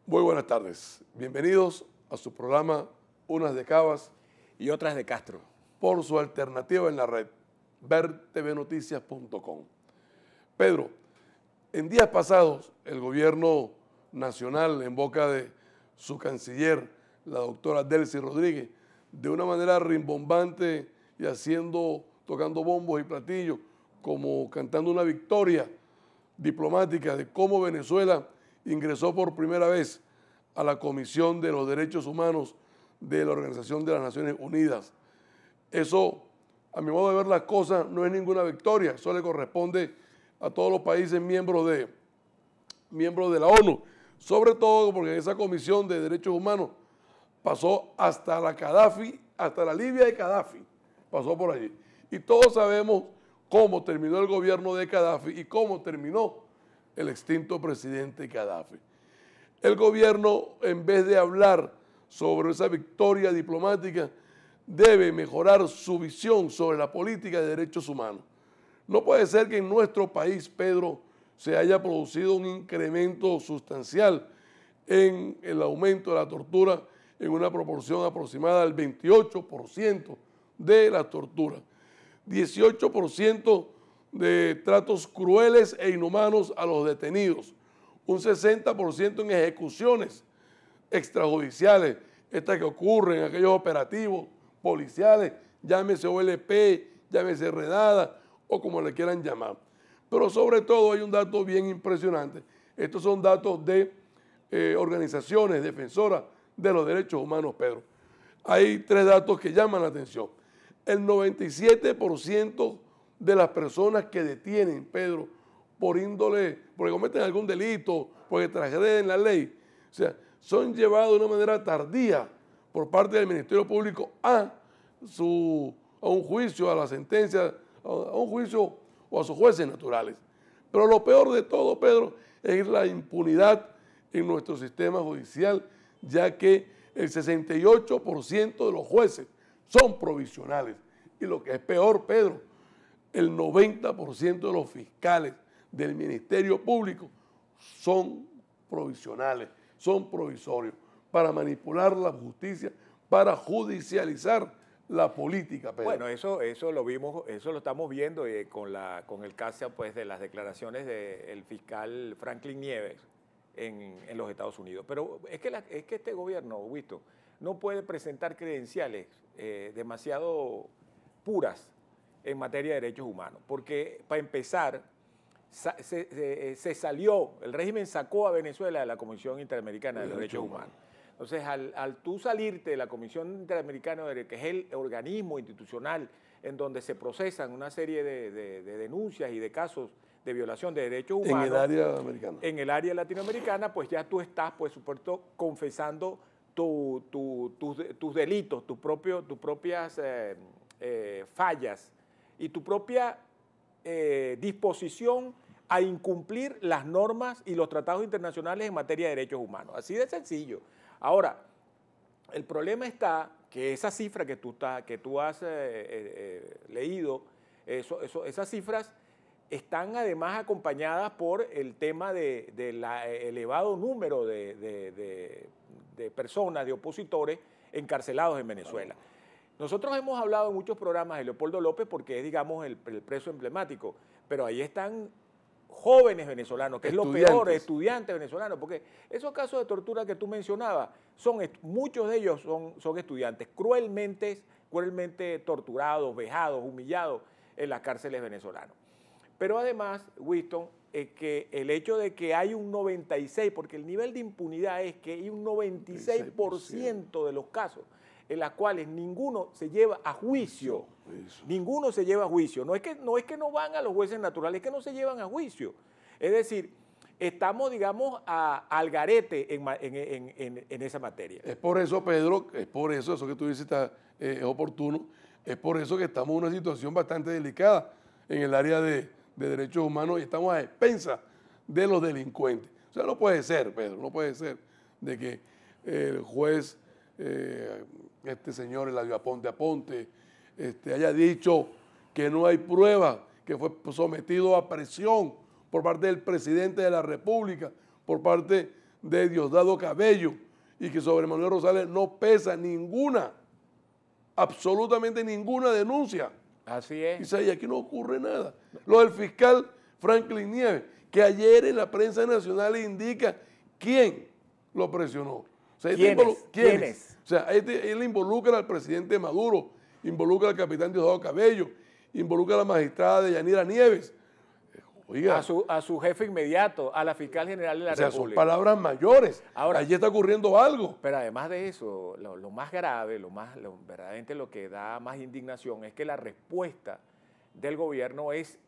Muy buenas tardes. Bienvenidos a su programa Unas de Cabas Y otras de Castro. por su alternativa en la red, vertvnoticias.com. Pedro, en días pasados el gobierno nacional, en boca de su canciller, la doctora Delcy Rodríguez, de una manera rimbombante y tocando bombos y platillos, como cantando una victoria diplomática de cómo Venezuela ingresó por primera vez a la Comisión de los Derechos Humanos de la Organización de las Naciones Unidas. Eso, a mi modo de ver las cosas, no es ninguna victoria, eso le corresponde a todos los países miembros de la ONU, sobre todo porque esa Comisión de Derechos Humanos pasó hasta la Gaddafi, hasta la Libia de Gaddafi, pasó por allí. Y todos sabemos cómo terminó el gobierno de Gaddafi y cómo terminó el extinto presidente Gaddafi. El gobierno, en vez de hablar sobre esa victoria diplomática, debe mejorar su visión sobre la política de derechos humanos. No puede ser que en nuestro país, Pedro, se haya producido un incremento sustancial en el aumento de la tortura en una proporción aproximada del 28% de la tortura, 18% de tratos crueles e inhumanos a los detenidos, un 60% en ejecuciones extrajudiciales, estas que ocurren en aquellos operativos policiales, llámese OLP, llámese redada o como le quieran llamar. Pero sobre todo hay un dato bien impresionante. Estos son datos de organizaciones defensoras de los derechos humanos, Pedro. Hay tres datos que llaman la atención. El 97% de las personas que detienen, Pedro, porque cometen algún delito, porque transgreden la ley, o sea, son llevados de una manera tardía por parte del Ministerio Público a un juicio, a la sentencia, a un juicio o a sus jueces naturales. Pero lo peor de todo, Pedro, es la impunidad en nuestro sistema judicial, ya que el 68% de los jueces son provisionales. Y lo que es peor, Pedro, el 90% de los fiscales del Ministerio Público son provisionales, son provisorios, para manipular la justicia, para judicializar la política, Pedro. Bueno, eso lo vimos, eso lo estamos viendo con el caso pues, de las declaraciones del fiscal Franklin Nieves en los Estados Unidos. Pero es que este gobierno, Wisto, no puede presentar credenciales demasiado puras en materia de derechos humanos, porque para empezar, se salió, el régimen sacó a Venezuela de la Comisión Interamericana de los Derechos Humanos. Entonces, al tú salirte de la Comisión Interamericana, que es el organismo institucional en donde se procesan una serie de denuncias y de casos de violación de derechos humanos. En el área americana. En el área latinoamericana, pues ya tú estás, pues, supuesto, confesando tus delitos, tus propias fallas y tu propia disposición a incumplir las normas y los tratados internacionales en materia de derechos humanos. Así de sencillo. Ahora, el problema está que esa cifra que tú has leído, esas cifras están además acompañadas por el tema del elevado número de personas, de opositores encarcelados en Venezuela. Nosotros hemos hablado en muchos programas de Leopoldo López porque es, digamos, el preso emblemático, pero ahí están jóvenes venezolanos, que es lo peor, estudiantes venezolanos, porque esos casos de tortura que tú mencionabas, muchos de ellos son estudiantes cruelmente torturados, vejados, humillados en las cárceles venezolanas. Pero además, Winston, que el hecho de que hay un 96%, porque el nivel de impunidad es que hay un 96% de los casos en las cuales ninguno se lleva a juicio. Ninguno se lleva a juicio. No es que no van a los jueces naturales, es que no se llevan a juicio. Es decir, estamos, digamos, al garete en esa materia. Es por eso, Pedro, eso que tú dices es oportuno, es por eso que estamos en una situación bastante delicada en el área de derechos humanos y estamos a expensas de los delincuentes. O sea, no puede ser, Pedro, no puede ser de que el juez, este señor Eladio Aponte, haya dicho que no hay pruebas, que fue sometido a presión por parte del presidente de la República, por parte de Diosdado Cabello y que sobre Manuel Rosales no pesa ninguna, absolutamente ninguna denuncia. Así es. Y aquí no ocurre nada. Lo del fiscal Franklin Nieves, que ayer en la prensa nacional indica quién lo presionó. O sea, ¿Quiénes? O sea, él involucra al presidente Maduro, involucra al capitán Diosdado Cabello, involucra a la magistrada de Yanira Nieves. Oiga, A su jefe inmediato, a la fiscal general de la son República. palabras mayores. Ahora, allí está ocurriendo algo. Pero además de eso, lo más grave, verdaderamente lo que da más indignación es que la respuesta del gobierno es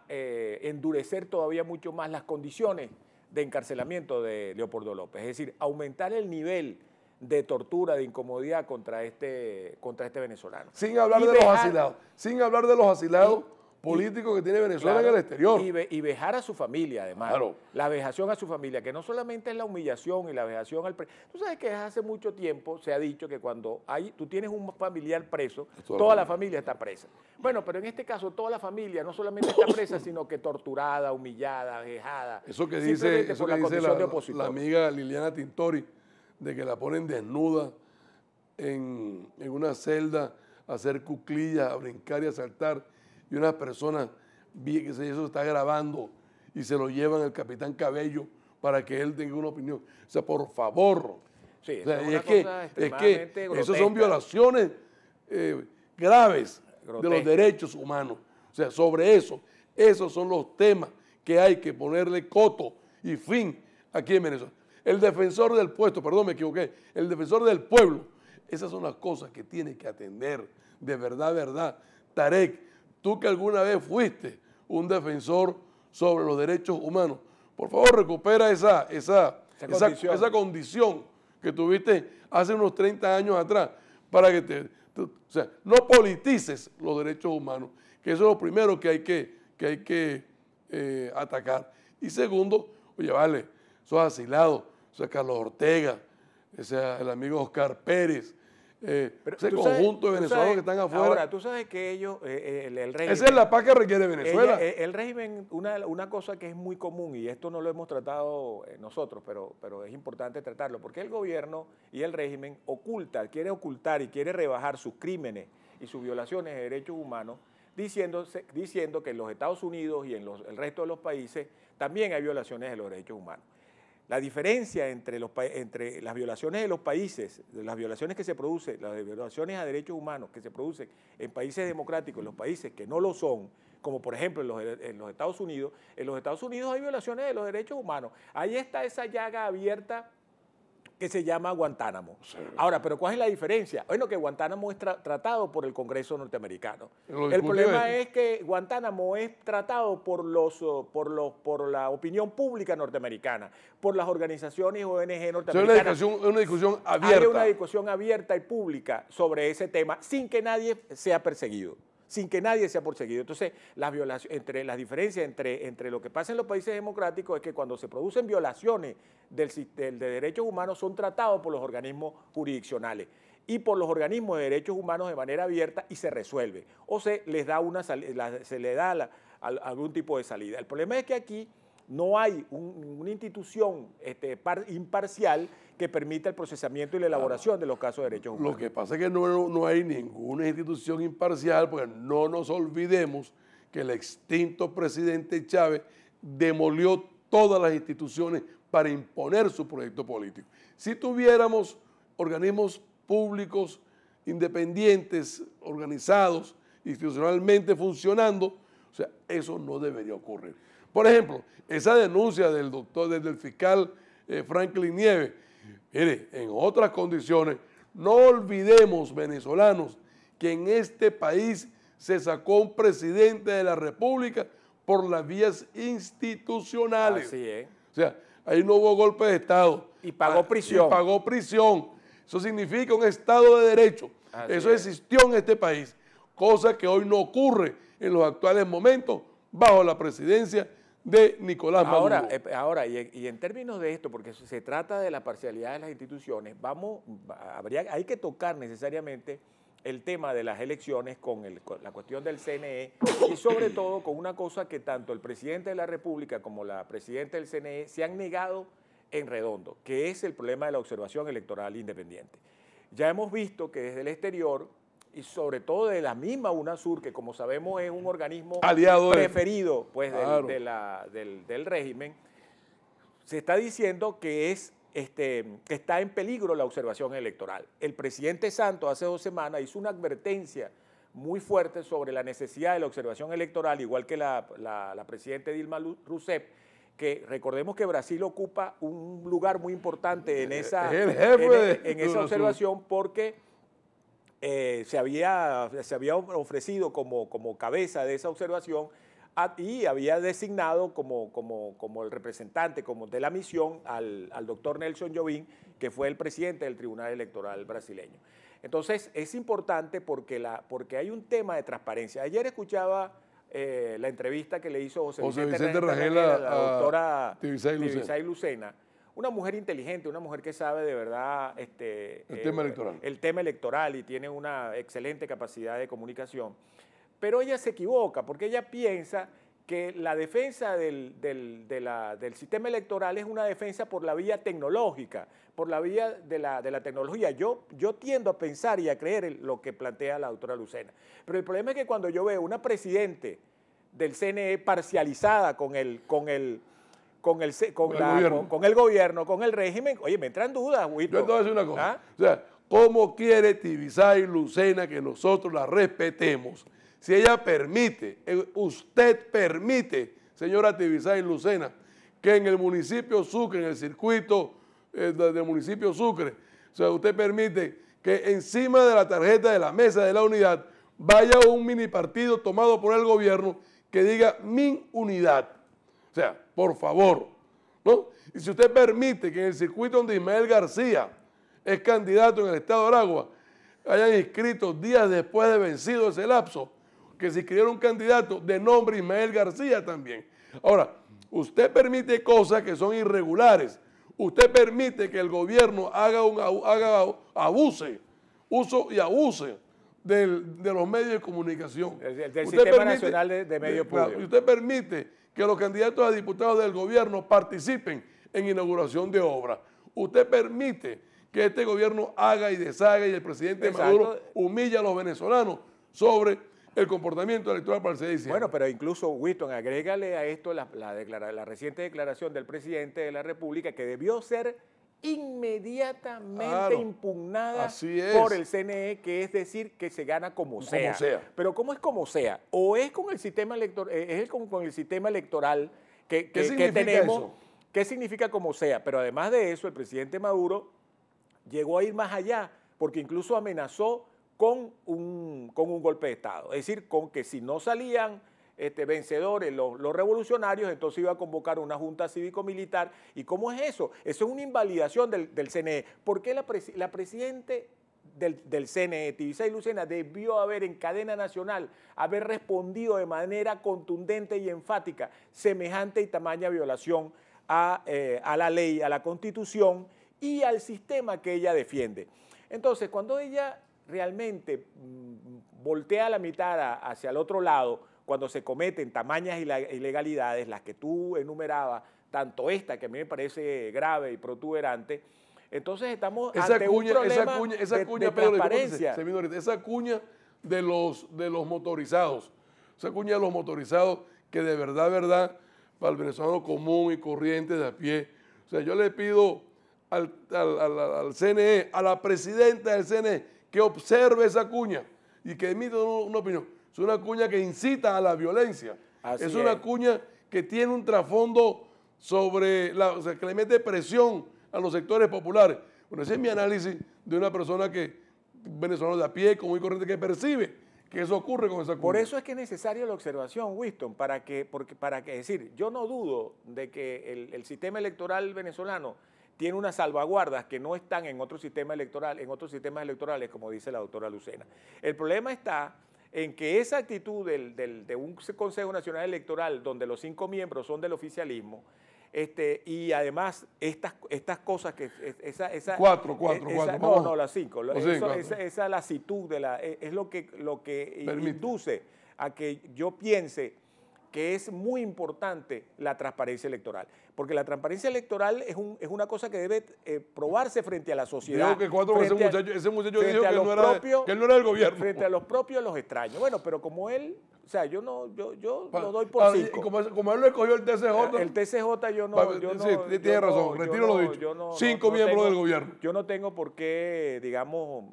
endurecer todavía mucho más las condiciones de encarcelamiento de Leopoldo López. Es decir, aumentar el nivel de tortura, de incomodidad contra este venezolano. Sin hablar de los asilados. Sin hablar de los asilados políticos que tiene Venezuela en el exterior. Y vejar a su familia, además. Claro. La vejación a su familia, que no solamente es la humillación y la vejación al preso. Tú sabes que hace mucho tiempo se ha dicho que cuando tú tienes un familiar preso, toda la familia está presa. Bueno, pero en este caso toda la familia no solamente está presa, sino que torturada, humillada, vejada. Eso que dice, la amiga Liliana Tintori, de que la ponen desnuda en una celda a hacer cuclillas, a brincar y a saltar, y unas personas, que eso está grabando, y se lo llevan al capitán Cabello para que él tenga una opinión. O sea, por favor. Sí, o sea, es que esas son violaciones graves grotesca de los derechos humanos. O sea, sobre eso, esos son los temas que hay que ponerle coto y fin aquí en Venezuela. El defensor del puesto, perdón, me equivoqué, el defensor del pueblo, esas son las cosas que tiene que atender, de verdad. Tarek, tú que alguna vez fuiste un defensor sobre los derechos humanos, por favor recupera esa condición que tuviste hace unos 30 años atrás, para que o sea, no politices los derechos humanos, que eso es lo primero que hay que atacar. Y segundo, oye, vale, esos asilados, o sea, Carlos Ortega, o sea, el amigo Oscar Pérez, ese conjunto de venezolanos que están afuera. Ahora, tú sabes que ellos, el régimen... Esa es la paz que requiere Venezuela. El régimen, una cosa que es muy común, y esto no lo hemos tratado nosotros, pero es importante tratarlo, porque el gobierno y el régimen quiere ocultar y quiere rebajar sus crímenes y sus violaciones de derechos humanos, diciendo que en los Estados Unidos y en el resto de los países también hay violaciones de los derechos humanos. La diferencia entre las violaciones de los países, las violaciones que se producen, las violaciones a derechos humanos que se producen en países democráticos, en los países que no lo son, como por ejemplo en los Estados Unidos hay violaciones de los derechos humanos. Ahí está esa llaga abierta que se llama Guantánamo. Sí. Ahora, ¿pero cuál es la diferencia? Bueno, que Guantánamo es tratado por el Congreso norteamericano. El problema es que Guantánamo es tratado por la opinión pública norteamericana, por las organizaciones ONG norteamericanas. Es una discusión abierta. Hay una discusión abierta y pública sobre ese tema sin que nadie sea perseguido. Entonces, las diferencias entre lo que pasa en los países democráticos es que cuando se producen violaciones de derechos humanos son tratados por los organismos jurisdiccionales y por los organismos de derechos humanos de manera abierta y se resuelve. O se les da algún tipo de salida. El problema es que aquí no hay una institución imparcial que permita el procesamiento y la elaboración de los casos de derechos humanos. Lo que pasa es que no hay ninguna institución imparcial, porque no nos olvidemos que el extinto presidente Chávez demolió todas las instituciones para imponer su proyecto político. Si tuviéramos organismos públicos independientes, organizados, institucionalmente funcionando, o sea, eso no debería ocurrir. Por ejemplo, esa denuncia del fiscal Franklin Nieves, mire, en otras condiciones, no olvidemos, venezolanos, que en este país se sacó un presidente de la República por las vías institucionales. Así es. O sea, ahí no hubo golpe de Estado. Y pagó prisión. Y pagó prisión. Eso significa un Estado de Derecho. Eso existió en este país, cosa que hoy no ocurre en los actuales momentos bajo la presidencia de Nicolás Maduro. Ahora, y en términos de esto, porque se trata de la parcialidad de las instituciones, hay que tocar necesariamente el tema de las elecciones con la cuestión del CNE y sobre todo con una cosa que tanto el presidente de la República como la presidenta del CNE se han negado en redondo, que es el problema de la observación electoral independiente. Ya hemos visto que desde el exterior, y sobre todo de la misma UNASUR, que como sabemos es un organismo aliado preferido pues, claro, del régimen, se está diciendo que que está en peligro la observación electoral. El presidente Santos hace 2 semanas hizo una advertencia muy fuerte sobre la necesidad de la observación electoral, igual que la presidenta Dilma Rousseff, que recordemos que Brasil ocupa un lugar muy importante en esa, en esa observación porque se había ofrecido como cabeza de esa observación y había designado como el representante de la misión al doctor Nelson Jobim, que fue el presidente del Tribunal Electoral brasileño. Entonces, es importante porque hay un tema de transparencia. Ayer escuchaba la entrevista que le hizo José Vicente Rangel a la doctora Tibisay Lucena, una mujer inteligente, una mujer que sabe de verdad el tema electoral y tiene una excelente capacidad de comunicación. Pero ella se equivoca porque ella piensa que la defensa del sistema electoral es una defensa por la vía tecnológica, por la vía de la tecnología. Yo tiendo a pensar y a creer en lo que plantea la doctora Lucena. Pero el problema es que cuando yo veo una presidente del CNE parcializada con el gobierno, con el régimen, oye, me entran dudas, Huito. Yo te voy a decir una cosa. ¿Ah? O sea, ¿cómo quiere Tibisay Lucena que nosotros la respetemos? Si ella permite, usted permite, señora Tibisay Lucena, que en el municipio Sucre, en el circuito del municipio Sucre, o sea, usted permite que encima de la tarjeta de la mesa de la unidad vaya un mini partido tomado por el gobierno que diga min unidad. O sea, por favor, ¿no? Y si usted permite que en el circuito donde Ismael García es candidato en el estado de Aragua, hayan inscrito días después de vencido ese lapso, que se inscribiera un candidato de nombre Ismael García también. Ahora, usted permite cosas que son irregulares. Usted permite que el gobierno abuse de los medios de comunicación. Del Sistema Nacional de Medios Públicos. Y usted permite que los candidatos a diputados del gobierno participen en inauguración de obras. Usted permite que este gobierno haga y deshaga y el presidente Maduro humilla a los venezolanos sobre el comportamiento electoral para el 6 de diciembre. Bueno, pero incluso, Winston, agrégale a esto la reciente declaración del presidente de la República que debió ser inmediatamente impugnada por el CNE, que es decir, que se gana como sea. Pero ¿cómo es como sea? O es con el sistema electoral, con el sistema electoral que tenemos. Eso? ¿Qué significa como sea? Pero además de eso, el presidente Maduro llegó a ir más allá, porque incluso amenazó con un golpe de Estado. Es decir, con que si no salían vencedores los revolucionarios, entonces iba a convocar una junta cívico-militar. ¿Y cómo es eso? Eso es una invalidación del CNE. ¿Por qué la presidenta del CNE, Tibisay Lucena, debió haber en cadena nacional, haber respondido de manera contundente y enfática semejante y tamaña violación a la ley, a la Constitución y al sistema que ella defiende? Entonces, cuando ella realmente voltea la mitad hacia el otro lado, cuando se cometen tamañas ilegalidades, las que tú enumerabas, tanto esta que a mí me parece grave y protuberante, entonces estamos ante un problema de transparencia. Esa cuña de los motorizados, esa cuña de los motorizados que de verdad, para el venezolano común y corriente de a pie, o sea, yo le pido al CNE, a la presidenta del CNE, que observe esa cuña y que emita una opinión. Es una cuña que incita a la violencia. Es una cuña que tiene un trasfondo que le mete presión a los sectores populares. Bueno, ese es mi análisis de una persona venezolana de a pie, común y corriente, que percibe que eso ocurre con esa cuña. Por eso es que es necesaria la observación, Winston, para que decir, yo no dudo de que el sistema electoral venezolano tiene unas salvaguardas que no están en otros sistemas electorales, como dice la doctora Lucena. El problema está en que esa actitud de un Consejo Nacional Electoral donde los 5 miembros son del oficialismo, y además estas cosas que las 5. Esa lasitud es lo que induce a que yo piense que es muy importante la transparencia electoral, porque la transparencia electoral es una cosa que debe probarse frente a la sociedad. Digo que 4 veces ese muchacho dijo que él no era del gobierno. Frente a los propios, los extraños. Bueno, pero como él, o sea, yo lo doy por 5. Como él lo escogió el TCJ. El TCJ yo no. Sí, tiene razón, retiro lo dicho. 5 miembros del gobierno. Yo no tengo por qué, digamos,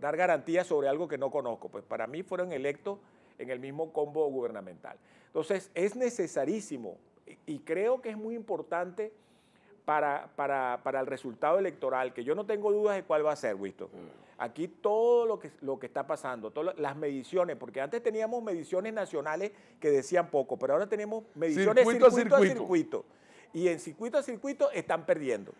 dar garantías sobre algo que no conozco. Pues para mí fueron electos en el mismo combo gubernamental. Entonces, es necesarísimo y creo que es muy importante para el resultado electoral, que yo no tengo dudas de cuál va a ser, Wisto. Aquí todo lo que está pasando, todas las mediciones, porque antes teníamos mediciones nacionales que decían poco, pero ahora tenemos mediciones circuito a circuito. Y en circuito a circuito están perdiendo.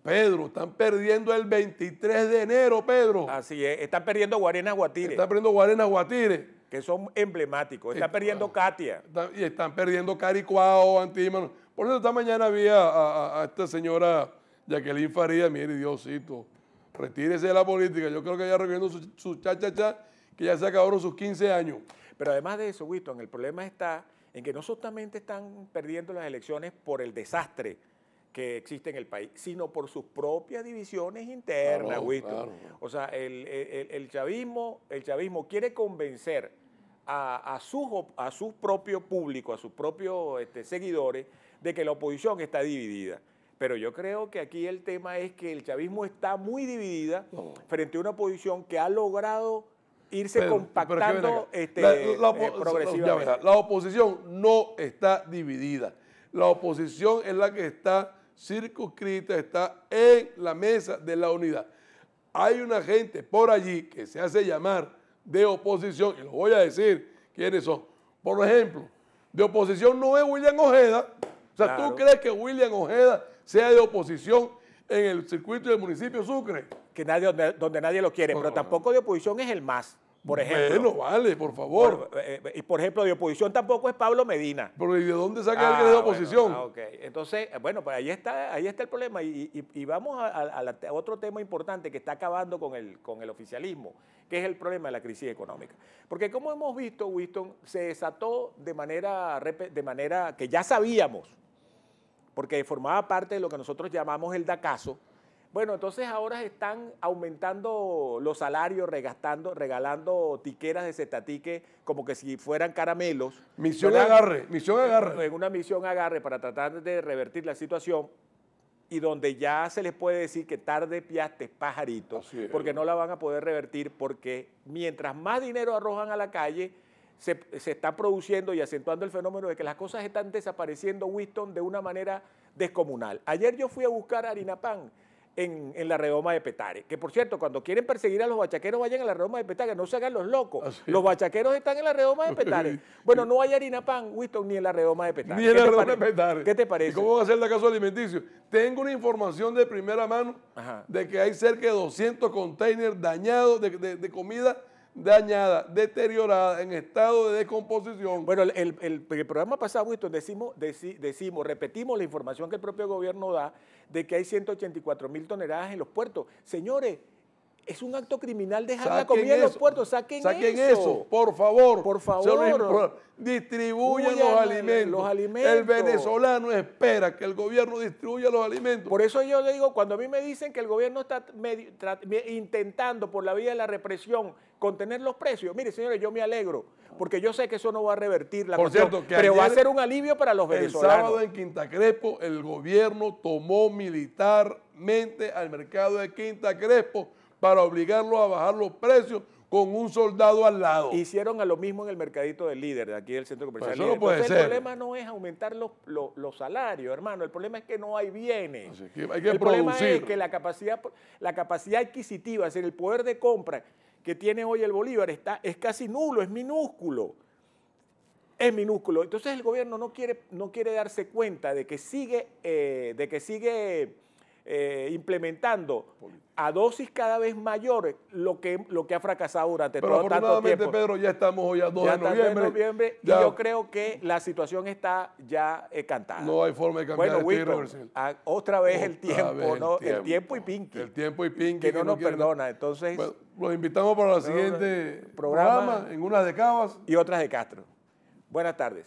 Pedro, están perdiendo el 23 de enero, Pedro. Así es, están perdiendo Guarenas Guatire. Están perdiendo Guarenas Guatire. Que son emblemáticos. Están perdiendo Katia. Y están perdiendo Caricuao, Antímano. Por eso esta mañana había a esta señora Jacqueline Faría, mire, Diosito, retírese de la política. Yo creo que ella recogiendo su cha-cha-cha, que ya se acabaron sus 15 años. Pero además de eso, Winston, el problema está en que no solamente están perdiendo las elecciones por el desastre que existe en el país, sino por sus propias divisiones internas, Winston. Claro. O sea, el chavismo quiere convencer a su propio público, a sus propios seguidores, de que la oposición está dividida. Pero yo creo que aquí el tema es que el chavismo está muy dividida frente a una oposición que ha logrado irse compactando progresivamente. La oposición no está dividida. La oposición es la que está circunscrita, está en la mesa de la unidad. Hay una gente por allí que se hace llamar de oposición, y lo voy a decir quiénes son. Por ejemplo, de oposición no es William Ojeda. O sea, claro. ¿Tú crees que William Ojeda sea de oposición en el circuito del municipio Sucre? Que donde nadie lo quiere, pero tampoco de oposición es el MAS. Por ejemplo. Bueno, vale, por favor. Y por ejemplo, de oposición tampoco es Pablo Medina. Pero ¿y de dónde saca alguien de oposición? Bueno, okay. Entonces, bueno, pues ahí está el problema. Y vamos a otro tema importante que está acabando con el oficialismo, que es el problema de la crisis económica. Porque como hemos visto, Winston, se desató de manera que ya sabíamos, porque formaba parte de lo que nosotros llamamos el DACAzo. Bueno, entonces ahora están aumentando los salarios, regalando tiqueras de cestatique como que si fueran caramelos. Misión agarre. En una misión agarre para tratar de revertir la situación y donde ya se les puede decir que tarde piaste pajaritos, porque no la van a poder revertir, porque mientras más dinero arrojan a la calle, se está produciendo y acentuando el fenómeno de que las cosas están desapareciendo, Winston, de una manera descomunal. Ayer yo fui a buscar harina pan en la redoma de Petare, que por cierto, cuando quieren perseguir a los bachaqueros, vayan a la redoma de Petare, no se hagan los locos. Así. Los bachaqueros están en la redoma de Petare. Bueno, no hay harina pan, Winston, ni en la redoma de Petare. Ni en la redoma de Petare. ¿Qué te parece? ¿Y cómo va a ser el caso alimenticio? Tengo una información de primera mano de que hay cerca de 200 containers dañados de comida dañada, deteriorada, en estado de descomposición. Bueno, el programa pasado, Winston, repetimos la información que el propio gobierno da de que hay 184.000 toneladas en los puertos. Señores, es un acto criminal dejar la comida en los puertos. Saquen eso. Por favor. Por favor. Distribuyan los alimentos. El venezolano espera que el gobierno distribuya los alimentos. Por eso yo le digo, cuando a mí me dicen que el gobierno está intentando por la vía de la represión contener los precios, mire, señores, yo me alegro, porque yo sé que eso no va a revertir la cuestión, pero va a ser un alivio para los venezolanos. El sábado en Quinta Crespo, el gobierno tomó militarmente al mercado de Quinta Crespo para obligarlo a bajar los precios con un soldado al lado. Hicieron a lo mismo en el mercadito del Líder, de aquí del centro comercial. Pues eso no puede ser. El problema no es aumentar los salarios, hermano. El problema es que no hay bienes. Hay que el problema es que la capacidad adquisitiva, es decir, el poder de compra que tiene hoy el bolívar es casi nulo, es minúsculo. Es minúsculo. Entonces el gobierno no quiere darse cuenta de que sigue implementando a dosis cada vez mayores lo que ha fracasado durante Pero todo tanto afortunadamente, tiempo. Pedro, ya estamos hoy a 2 Ya de está noviembre. 2 de noviembre y Ya yo creo que la situación está ya cantada. no hay forma de cambiar Bueno, esto Winston, irreversible. otra vez el Otra tiempo, vez ¿no? El tiempo y Pinky. El tiempo y Pinky. Que no nos quieren- perdona. Entonces, Bueno, los invitamos para el siguiente programa programa en unas de Cabas. y otras de Castro. Buenas tardes.